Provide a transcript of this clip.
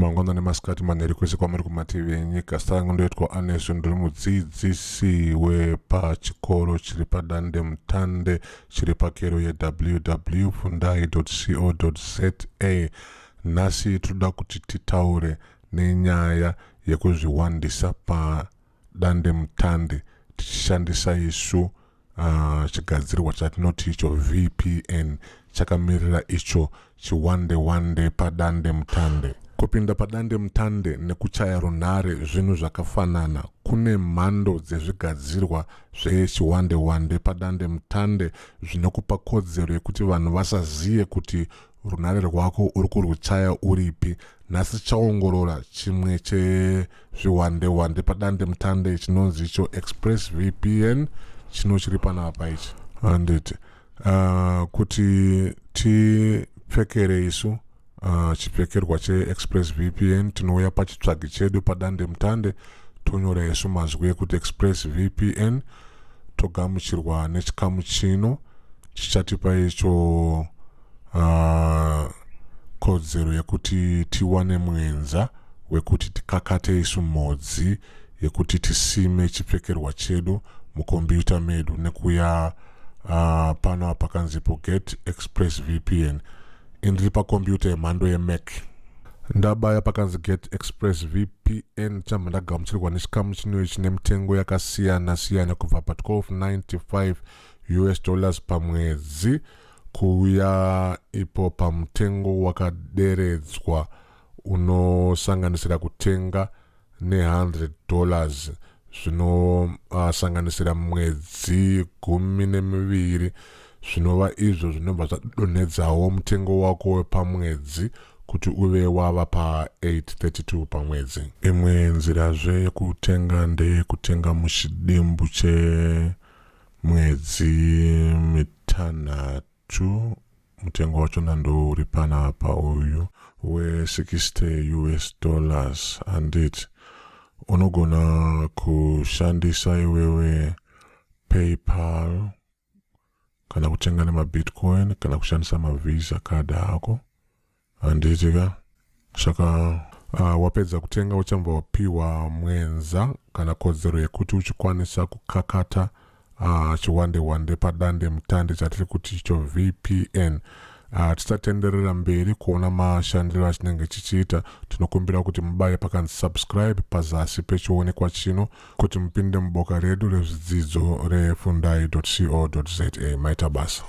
mangwana nemasikati manheri kwese kwamuri kumativi enyika. Starangu ndoitwa Anesu, ndiri mudzidzisi wepachikoro chiri padandemutande chiri pakero ye www.fundayi.co.za. Nhasi toda kuti titaure nenyaya yekuzvihwandisa padandemutande tichishandisa isu chigadzirwa chatinoti icho VPN chakamirira icho chihwandehwande padandemutande. Kupinda padandemutande nekuchaya runhare zvinhu zvakafanana. Kune mhando dzezvigadzirwa zvechihwandehwande padandemutande zvinokupa kodzero yekuti vanhu vasaziye kuti runhare rwako uri kuruchaya uripi. Nhasi chaongorora chimwe chezvihwandehwande padandemutande chinonzi icho Express Vpn chino chiri panapa ichi. Handiti kuti tipfekere isu chipfekerwa che-Express VPN tinouya pachitsvagi chedu padandemutande tonyora isu mazwi ekuti Express VPN, togamuchirwa nechikamu chino chichatipa icho kodzero yekuti tiwane mwenza wekuti tikakate isu modzi yekuti tisime chipfekerwa chedu mukombiyuta medu nekuya pano pakanzipo get Express VPN. Indiri pakombiyuta yemhando yeMac. Ndabaya pakanzi get Express VPN chamba ndagamuchirwa nechikamu chino chine mitengo yakasiyana siyana kubva pa $12.95 pamwedzi kuya ipo pamutengo wakaderedzwa unosanganisira kutenga $100 zvinosanganisira mwedzi 12 zvinova izvo zvinobva zvadonedzawo mutengo wako wepamwedzi kuti uve wava pa $832 pamwedzi. Imwe nzirazve yekutenga ndeyekutenga muchidimbu chemwedzi mitanhatu. Mutengo wacho ndo uri panapa uyu $60. Handiti unogona kushandisa iwewe PayPal kana kutenga nemabitcoin kana kushandisa mavisa card ako. Handitika saka wapedza kutenga uchambva wapiwa mwenza kana kodzero yekuti uchikwanisa kukakata chihwandehwande padandemutande chatiri kuti icho VPN. Tisatenderera mberi kuona mashandiro achinenge chichiita, tinokumbira kuti mubaye pakanzi subscribe pazasi pechionekwa chino kuti mupinde muboka redu rezvidzidzo refundayi.co.za. Maita basa.